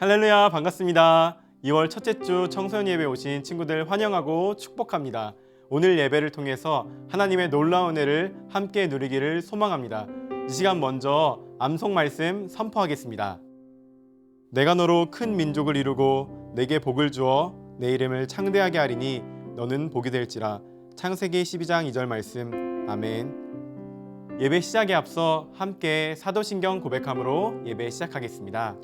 할렐루야, 반갑습니다. 2월 첫째 주 청소년 예배 오신 친구들 환영하고 축복합니다. 오늘 예배를 통해서 하나님의 놀라운 은혜를 함께 누리기를 소망합니다. 이 시간 먼저 암송 말씀 선포하겠습니다. 내가 너로 큰 민족을 이루고 내게 복을 주어 내 이름을 창대하게 하리니 너는 복이 될지라. 창세기 12장 2절 말씀. 아멘. 예배 시작에 앞서 함께 사도신경 고백함으로 예배 시작하겠습니다.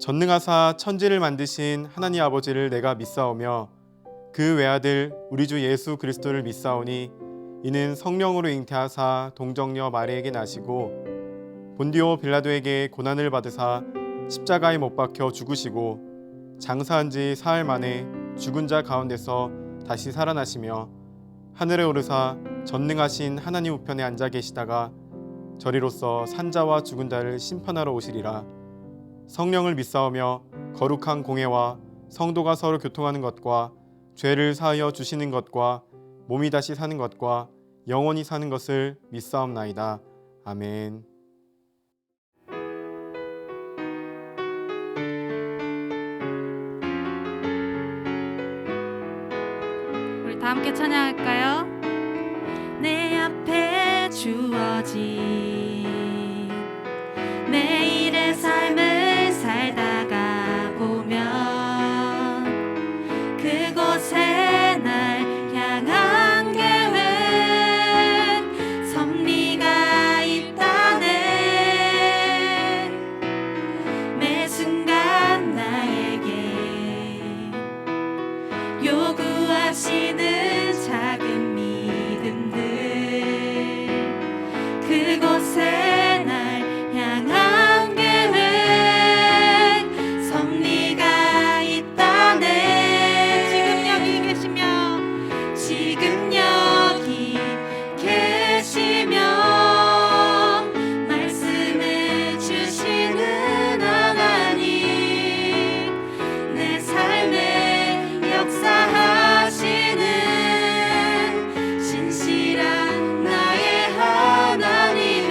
전능하사 천지를 만드신 하나님 아버지를 내가 믿사오며 그 외아들 우리 주 예수 그리스도를 믿사오니 이는 성령으로 잉태하사 동정녀 마리에게 나시고 본디오 빌라도에게 고난을 받으사 십자가에 못 박혀 죽으시고 장사한 지 사흘 만에 죽은 자 가운데서 다시 살아나시며 하늘에 오르사 전능하신 하나님 우편에 앉아 계시다가 저리로서 산자와 죽은 자를 심판하러 오시리라. 성령을 믿사오며 거룩한 공회와 성도가 서로 교통하는 것과 죄를 사하여 주시는 것과 몸이 다시 사는 것과 영원히 사는 것을 믿사옵나이다. 아멘. 우리 다 함께 찬양할까요? 내 앞에 주어진 매일의 삶을 살다가 보면 그곳에 날 향한 계획 섭리가 있다네. 매 순간 나에게 요구하시는 작은 믿음들 그곳에 날 향한 계획 섭리가 있다네. 지금 여기 계시며 말씀해 주시는 하나님 내 삶에 역사하시는 신실한 나의 하나님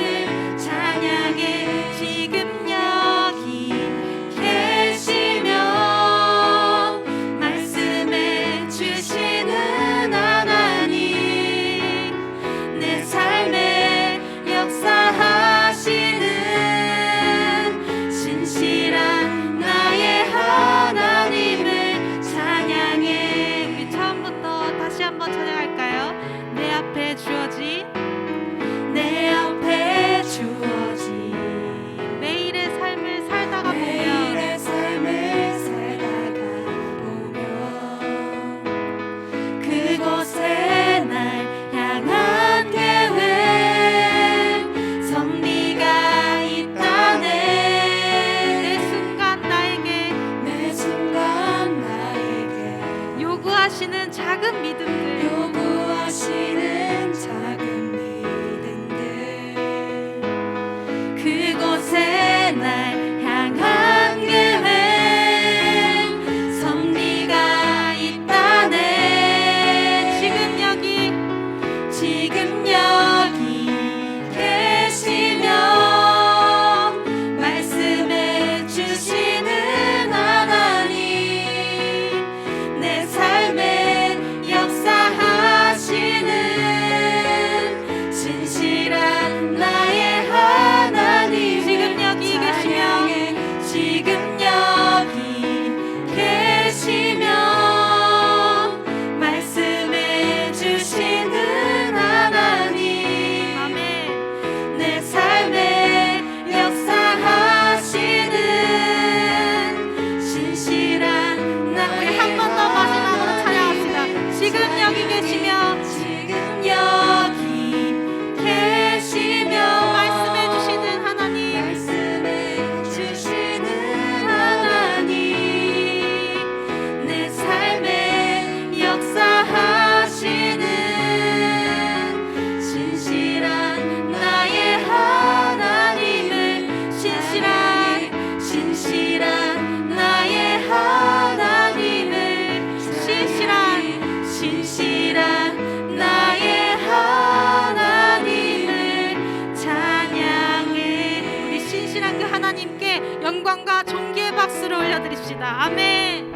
박수를 올려드립시다. 아멘.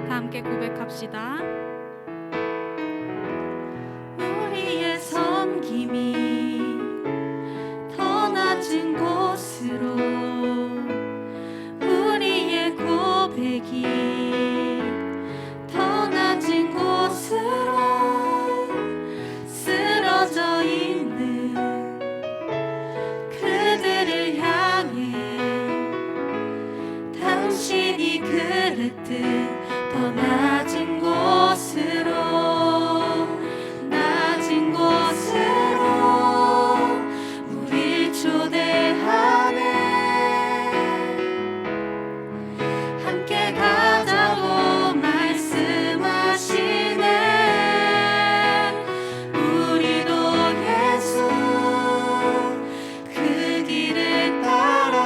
다 함께 고백합시다. 우리의 섬김이 더 낮은 곳으로, 우리의 고백이 더 낮은 곳으로 쓰러져 있는 그들을 향해 당신이 그랬듯 더 낮은 곳으로, 낮은 곳으로 우릴 초대하네. 함께 가자고 말씀하시네. 우리도 예수 그 길을 따라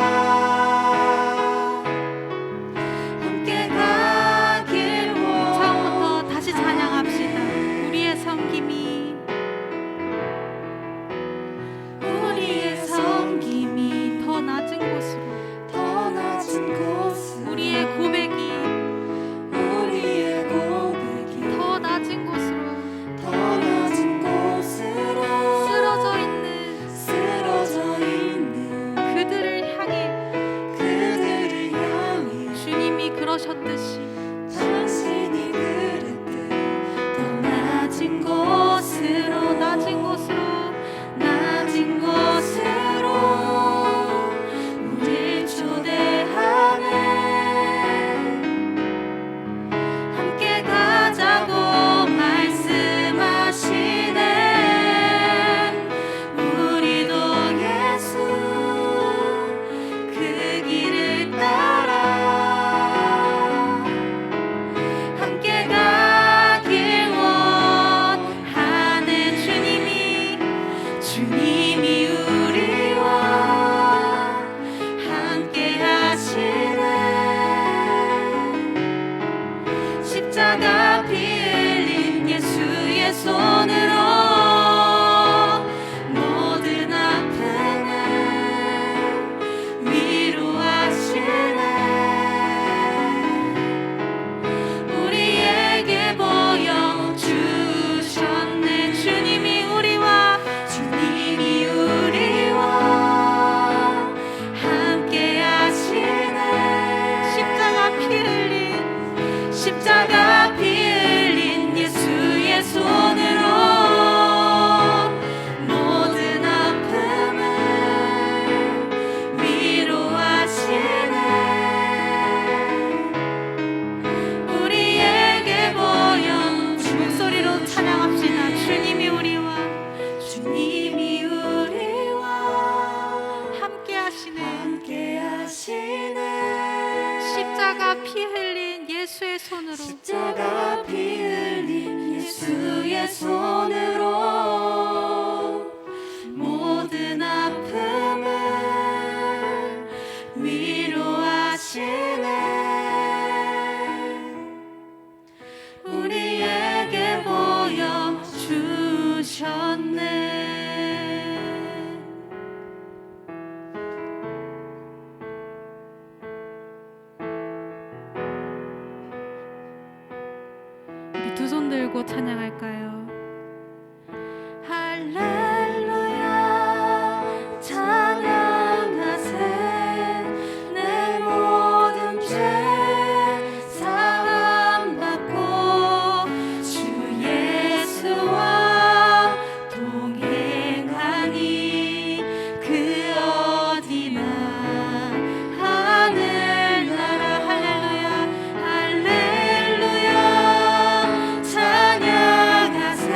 함께 가길 원. 처음부터 다시 찬양합시다. 우리의 섬김이, 우리의 섬김이 더 낮은 곳으로, 더 낮은 곳으로 우리의 고백이, 우리의 고백이 더 낮은 곳으로, 더 낮은 곳으로 쓰러져 있는 그들을 향해, 그들을 향해 주님이 그러셨듯이 당신이 그랬듯 더 낮은 곳으로, 낮은 곳으로, 낮은 곳으로 우릴 초대하네. 함께 가자고 말씀하시네. 우리도 예수 그 길을 따라 함께 가길 원하네. 주님이 우리와 함께 하시네. 십자가 피 흘린 예수의 손으로 모든 아픔을 위로하시네. 우리에게 보여주셨네. 주님이 우리와 함께 하시네. 십자가 피 흘린 예수의 손으로 모든 아픔을 위로하시네. 우리에게 보여준 목소리로 찬양합시다. 주님이 우리와 함께 하시네. 십자가 피 흘린 예수의 손으로, 십자가 피 흘린 예수의 손으로 모든 아픔을 위로하시네. 우리에게 보여주셨네. 두 손 들고 찬양할까요? 할렐루야 찬양하세. 내 모든 죄 사함받고 주 예수와 동행하니 그 어디나 하늘나라. 할렐루야 찬양하세.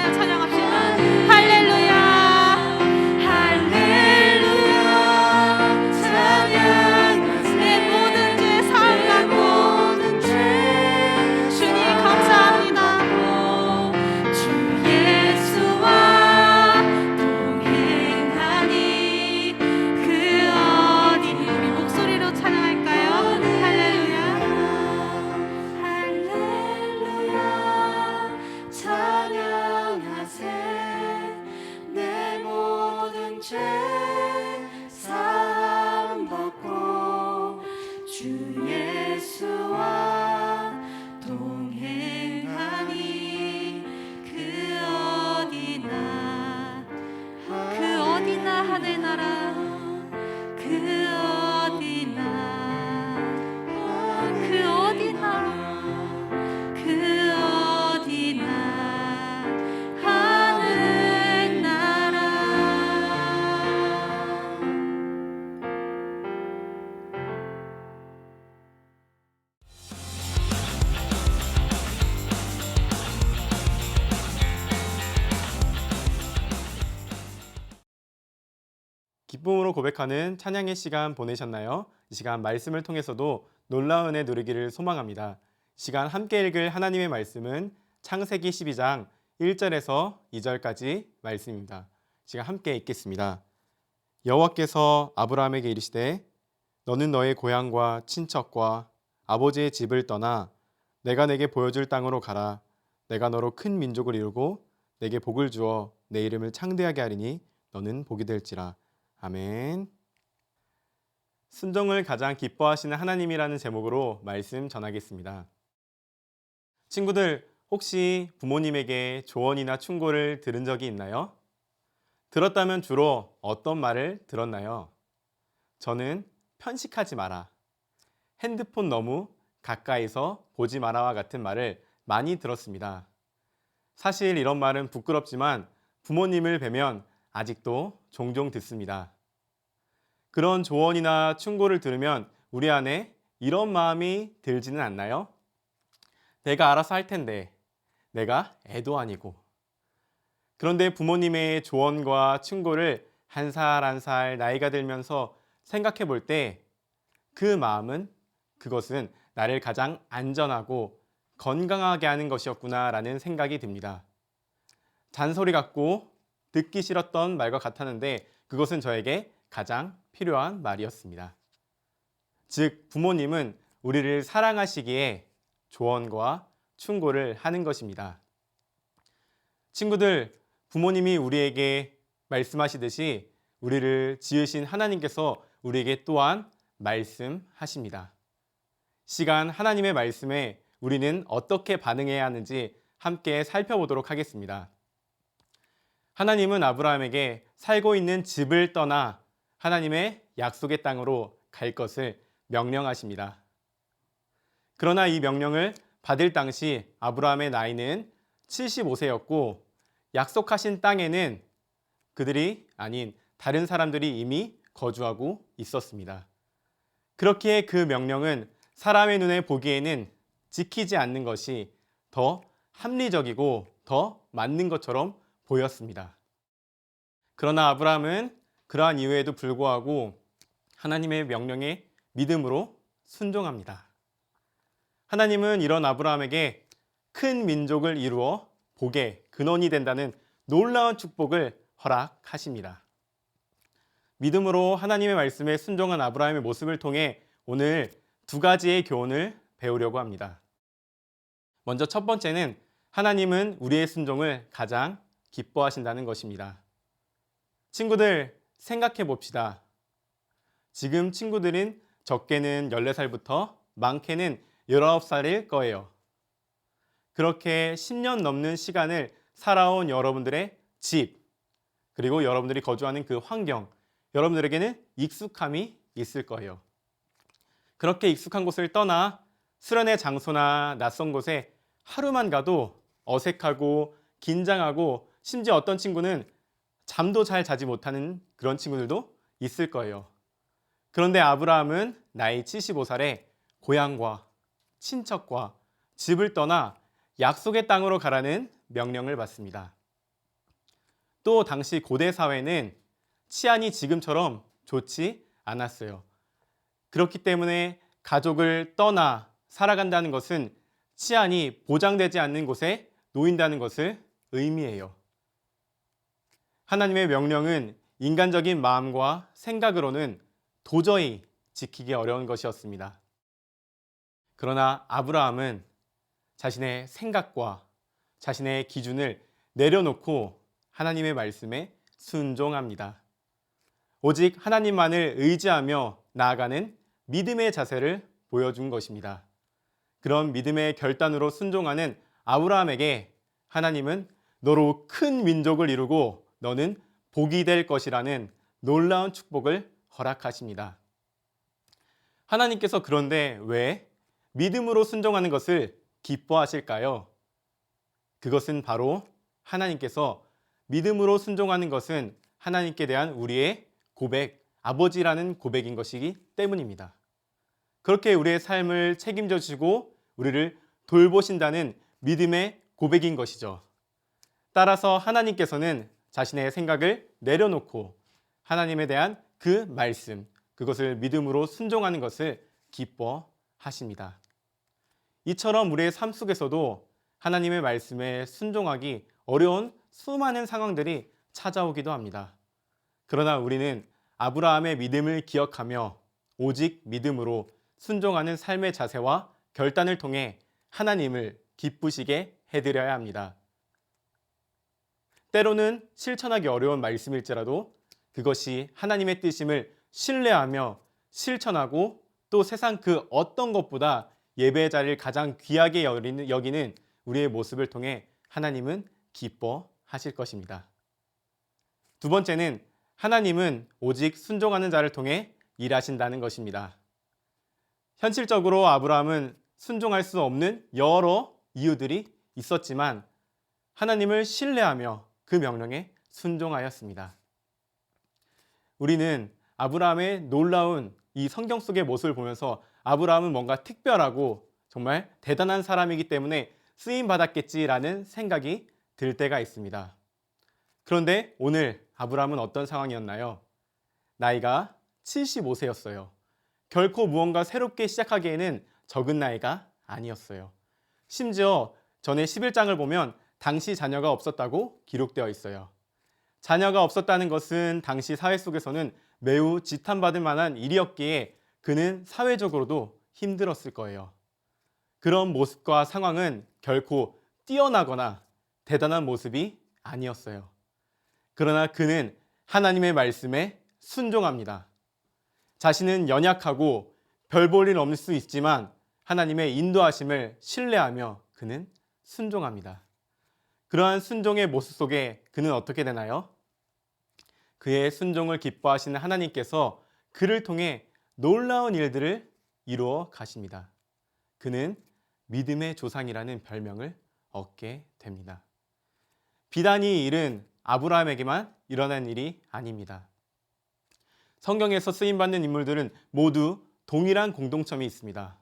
목소리로 찬양합시다. 할렐루야 할렐루야 찬양하세 내 모든 죄 사함 받고 주님 감사합니다. 주 예수와 동행하니 그 어디 우리 목소리로 찬양할까요? 할렐루야 할렐루야 찬양하세 내 모든 죄 사함 받고 주 예수와 동행하니 그 어디나 하늘나라 그 어디나 하늘나라. 기쁨으로 고백하는 찬양의 시간 보내셨나요? 이 시간 말씀을 통해서도 놀라운 은혜 누리기를 소망합니다. 이 시간 함께 읽을 하나님의 말씀은 창세기 12장 1절에서 2절까지 말씀입니다. 이 시간 함께 읽겠습니다. 여호와께서 아브라함에게 이르시되 너는 너의 고향과 친척과 아버지의 집을 떠나 내가 내게 보여줄 땅으로 가라. 내가 너로 큰 민족을 이루고 내게 복을 주어 내 이름을 창대하게 하리니 너는 복이 될지라. 아멘. 순종을 가장 기뻐하시는 하나님이라는 제목으로 말씀 전하겠습니다. 친구들, 혹시 부모님에게 조언이나 충고를 들은 적이 있나요? 들었다면 주로 어떤 말을 들었나요? 저는 편식하지 마라, 핸드폰 너무 가까이서 보지 마라와 같은 말을 많이 들었습니다. 사실 이런 말은 부끄럽지만 부모님을 뵈면 아직도 종종 듣습니다. 그런 조언이나 충고를 들으면 우리 안에 이런 마음이 들지는 않나요? 내가 알아서 할 텐데, 내가 애도 아니고. 그런데 부모님의 조언과 충고를 한 살 한 살 나이가 들면서 생각해 볼 때 그 마음은, 그것은 나를 가장 안전하고 건강하게 하는 것이었구나라는 생각이 듭니다. 잔소리 같고 듣기 싫었던 말과 같았는데 그것은 저에게 가장 필요한 말이었습니다. 즉, 부모님은 우리를 사랑하시기에 조언과 충고를 하는 것입니다. 친구들, 부모님이 우리에게 말씀하시듯이 우리를 지으신 하나님께서 우리에게 또한 말씀하십니다. 시간 하나님의 말씀에 우리는 어떻게 반응해야 하는지 함께 살펴보도록 하겠습니다. 하나님은 아브라함에게 살고 있는 집을 떠나 하나님의 약속의 땅으로 갈 것을 명령하십니다. 그러나 이 명령을 받을 당시 아브라함의 나이는 75세였고 약속하신 땅에는 그들이 아닌 다른 사람들이 이미 거주하고 있었습니다. 그렇기에 그 명령은 사람의 눈에 보기에는 지키지 않는 것이 더 합리적이고 더 맞는 것처럼 보였습니다. 그러나 아브라함은 그러한 이유에도 불구하고 하나님의 명령에 믿음으로 순종합니다. 하나님은 이런 아브라함에게 큰 민족을 이루어 복의 근원이 된다는 놀라운 축복을 허락하십니다. 믿음으로 하나님의 말씀에 순종한 아브라함의 모습을 통해 오늘 두 가지의 교훈을 배우려고 합니다. 먼저 첫 번째는 하나님은 우리의 순종을 가장 기뻐하신다는 것입니다. 친구들, 생각해 봅시다. 지금 친구들은 적게는 14살부터 많게는 19살일 거예요. 그렇게 10년 넘는 시간을 살아온 여러분들의 집, 그리고 여러분들이 거주하는 그 환경, 여러분들에게는 익숙함이 있을 거예요. 그렇게 익숙한 곳을 떠나 수련의 장소나 낯선 곳에 하루만 가도 어색하고 긴장하고 심지어 어떤 친구는 잠도 잘 자지 못하는 그런 친구들도 있을 거예요. 그런데 아브라함은 나이 75살에 고향과 친척과 집을 떠나 약속의 땅으로 가라는 명령을 받습니다. 또 당시 고대 사회는 치안이 지금처럼 좋지 않았어요. 그렇기 때문에 가족을 떠나 살아간다는 것은 치안이 보장되지 않는 곳에 놓인다는 것을 의미해요. 하나님의 명령은 인간적인 마음과 생각으로는 도저히 지키기 어려운 것이었습니다. 그러나 아브라함은 자신의 생각과 자신의 기준을 내려놓고 하나님의 말씀에 순종합니다. 오직 하나님만을 의지하며 나아가는 믿음의 자세를 보여준 것입니다. 그런 믿음의 결단으로 순종하는 아브라함에게 하나님은 너로 큰 민족을 이루고 너는 복이 될 것이라는 놀라운 축복을 허락하십니다. 하나님께서 그런데 왜 믿음으로 순종하는 것을 기뻐하실까요? 그것은 바로 하나님께서 믿음으로 순종하는 것은 하나님께 대한 우리의 고백, 아버지라는 고백인 것이기 때문입니다. 그렇게 우리의 삶을 책임져 주시고 우리를 돌보신다는 믿음의 고백인 것이죠. 따라서 하나님께서는 자신의 생각을 내려놓고 하나님에 대한 그 말씀, 그것을 믿음으로 순종하는 것을 기뻐하십니다. 이처럼 우리의 삶 속에서도 하나님의 말씀에 순종하기 어려운 수많은 상황들이 찾아오기도 합니다. 그러나 우리는 아브라함의 믿음을 기억하며 오직 믿음으로 순종하는 삶의 자세와 결단을 통해 하나님을 기쁘시게 해드려야 합니다. 때로는 실천하기 어려운 말씀일지라도 그것이 하나님의 뜻임을 신뢰하며 실천하고 또 세상 그 어떤 것보다 예배의 자리를 가장 귀하게 여기는 우리의 모습을 통해 하나님은 기뻐하실 것입니다. 두 번째는 하나님은 오직 순종하는 자를 통해 일하신다는 것입니다. 현실적으로 아브라함은 순종할 수 없는 여러 이유들이 있었지만 하나님을 신뢰하며 그 명령에 순종하였습니다. 우리는 아브라함의 놀라운 이 성경 속의 모습을 보면서 아브라함은 뭔가 특별하고 정말 대단한 사람이기 때문에 쓰임 받았겠지라는 생각이 들 때가 있습니다. 그런데 오늘 아브라함은 어떤 상황이었나요? 나이가 75세였어요. 결코 무언가 새롭게 시작하기에는 적은 나이가 아니었어요. 심지어 전에 11장을 보면 당시 자녀가 없었다고 기록되어 있어요. 자녀가 없었다는 것은 당시 사회 속에서는 매우 지탄받을 만한 일이었기에 그는 사회적으로도 힘들었을 거예요. 그런 모습과 상황은 결코 뛰어나거나 대단한 모습이 아니었어요. 그러나 그는 하나님의 말씀에 순종합니다. 자신은 연약하고 별 볼 일 없을 수 있지만 하나님의 인도하심을 신뢰하며 그는 순종합니다. 그러한 순종의 모습 속에 그는 어떻게 되나요? 그의 순종을 기뻐하시는 하나님께서 그를 통해 놀라운 일들을 이루어 가십니다. 그는 믿음의 조상이라는 별명을 얻게 됩니다. 비단 이 일은 아브라함에게만 일어난 일이 아닙니다. 성경에서 쓰임받는 인물들은 모두 동일한 공동점이 있습니다.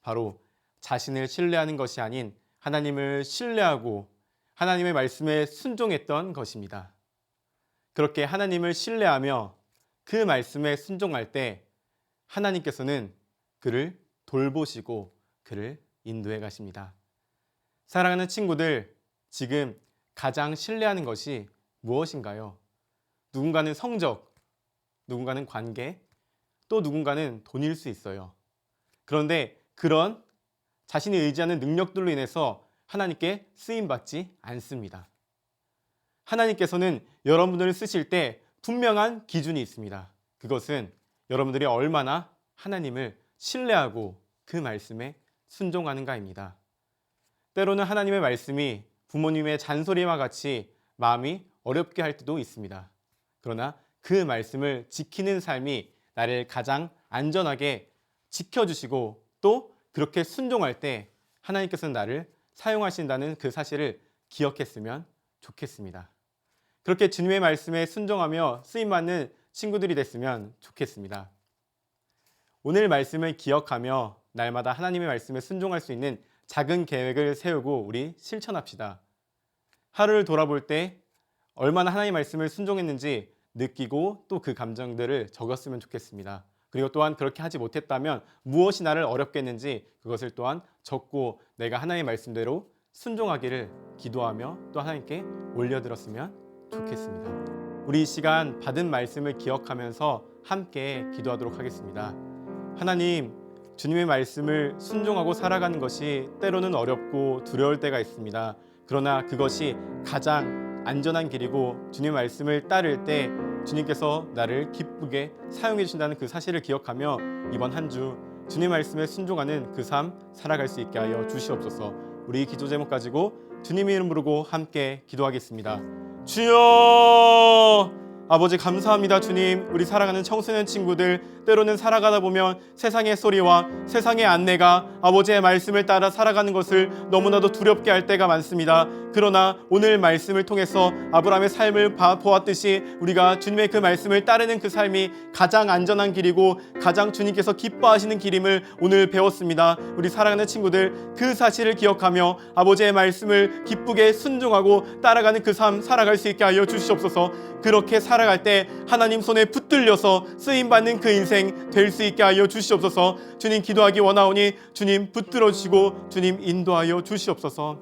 바로 자신을 신뢰하는 것이 아닌 하나님을 신뢰하고 하나님의 말씀에 순종했던 것입니다. 그렇게 하나님을 신뢰하며 그 말씀에 순종할 때 하나님께서는 그를 돌보시고 그를 인도해 가십니다. 사랑하는 친구들, 지금 가장 신뢰하는 것이 무엇인가요? 누군가는 성적, 누군가는 관계, 또 누군가는 돈일 수 있어요. 그런데 그런 자신이 의지하는 능력들로 인해서 하나님께 쓰임받지 않습니다. 하나님께서는 여러분들을 쓰실 때 분명한 기준이 있습니다. 그것은 여러분들이 얼마나 하나님을 신뢰하고 그 말씀에 순종하는가입니다. 때로는 하나님의 말씀이 부모님의 잔소리와 같이 마음이 어렵게 할 때도 있습니다. 그러나 그 말씀을 지키는 삶이 나를 가장 안전하게 지켜주시고 또 그렇게 순종할 때 하나님께서는 나를 사용하신다는 그 사실을 기억했으면 좋겠습니다. 그렇게 주님의 말씀에 순종하며 쓰임받는 친구들이 됐으면 좋겠습니다. 오늘 말씀을 기억하며 날마다 하나님의 말씀에 순종할 수 있는 작은 계획을 세우고 우리 실천합시다. 하루를 돌아볼 때 얼마나 하나님의 말씀을 순종했는지 느끼고 또 그 감정들을 적었으면 좋겠습니다. 그리고 또한 그렇게 하지 못했다면 무엇이 나를 어렵게 했는지 그것을 또한 적고 내가 하나님의 말씀대로 순종하기를 기도하며 또 하나님께 올려드렸으면 좋겠습니다. 우리 이 시간 받은 말씀을 기억하면서 함께 기도하도록 하겠습니다. 하나님, 주님의 말씀을 순종하고 살아가는 것이 때로는 어렵고 두려울 때가 있습니다. 그러나 그것이 가장 안전한 길이고 주님의 말씀을 따를 때 주님께서 나를 기쁘게 사용해 주신다는 그 사실을 기억하며 이번 한 주 주님의 말씀에 순종하는 그 삶 살아갈 수 있게 하여 주시옵소서. 우리 기도 제목 가지고 주님의 이름 부르고 함께 기도하겠습니다. 주여! 아버지 감사합니다. 주님, 우리 살아가는 청소년 친구들 때로는 살아가다 보면 세상의 소리와 세상의 안내가 아버지의 말씀을 따라 살아가는 것을 너무나도 두렵게 할 때가 많습니다. 그러나 오늘 말씀을 통해서 아브라함의 삶을 보았듯이 우리가 주님의 그 말씀을 따르는 그 삶이 가장 안전한 길이고 가장 주님께서 기뻐하시는 길임을 오늘 배웠습니다. 우리 사랑하는 친구들 그 사실을 기억하며 아버지의 말씀을 기쁘게 순종하고 따라가는 그 삶 살아갈 수 있게 하여 주시옵소서. 그렇게 살아갈 때 하나님 손에 붙들려서 쓰임받는 그 인생 될 수 있게 하여 주시옵소서. 주님 기도하기 원하오니 주님 붙들어 주시고 주님 인도하여 주시옵소서.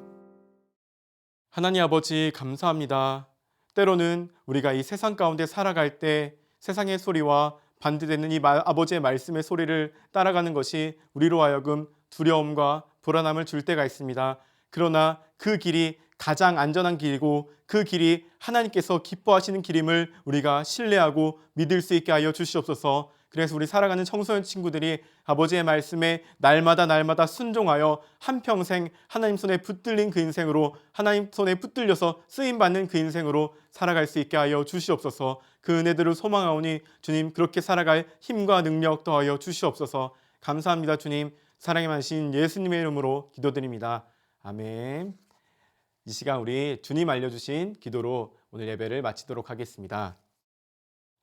하나님 아버지 감사합니다. 때로는 우리가 이 세상 가운데 살아갈 때 세상의 소리와 반대되는 이 아버지의 말씀의 소리를 따라가는 것이 우리로 하여금 두려움과 불안함을 줄 때가 있습니다. 그러나 그 길이 가장 안전한 길이고 그 길이 하나님께서 기뻐하시는 길임을 우리가 신뢰하고 믿을 수 있게 하여 주시옵소서. 그래서 우리 살아가는 청소년 친구들이 아버지의 말씀에 날마다 순종하여 한평생 하나님 손에 붙들린 그 인생으로 하나님 손에 붙들려서 쓰임받는 그 인생으로 살아갈 수 있게 하여 주시옵소서. 그 은혜들을 소망하오니 주님 그렇게 살아갈 힘과 능력 더하여 주시옵소서. 감사합니다. 주님 사랑이 많으신 예수님의 이름으로 기도드립니다. 아멘. 이 시간 우리 주님 알려주신 기도로 오늘 예배를 마치도록 하겠습니다.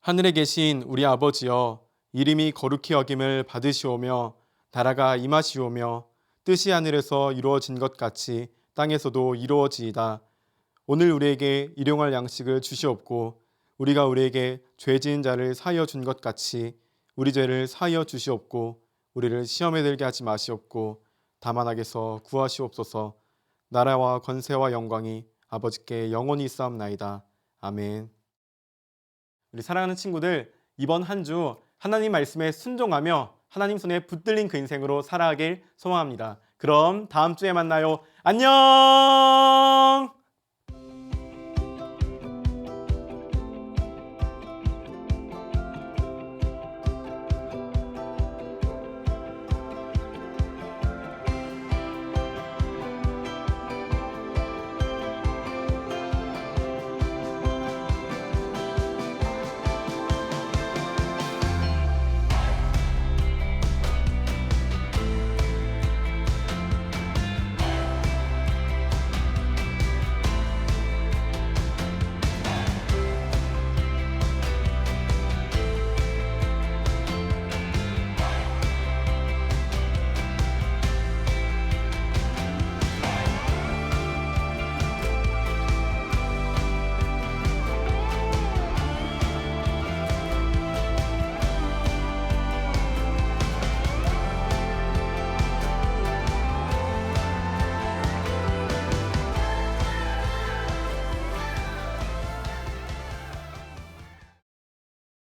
하늘에 계신 우리 아버지여, 이름이 거룩히 여김을 받으시오며 나라가 임하시오며 뜻이 하늘에서 이루어진 것 같이 땅에서도 이루어지이다. 오늘 우리에게 일용할 양식을 주시옵고 우리가 우리에게 죄 지은 자를 사하여 준 것 같이 우리 죄를 사하여 주시옵고 우리를 시험에 들게 하지 마시옵고 다만 악에서 구하시옵소서. 나라와 권세와 영광이 아버지께 영원히 있사옵나이다. 아멘. 우리 사랑하는 친구들 이번 한 주 하나님 말씀에 순종하며 하나님 손에 붙들린 그 인생으로 살아가길 소망합니다. 그럼 다음 주에 만나요. 안녕.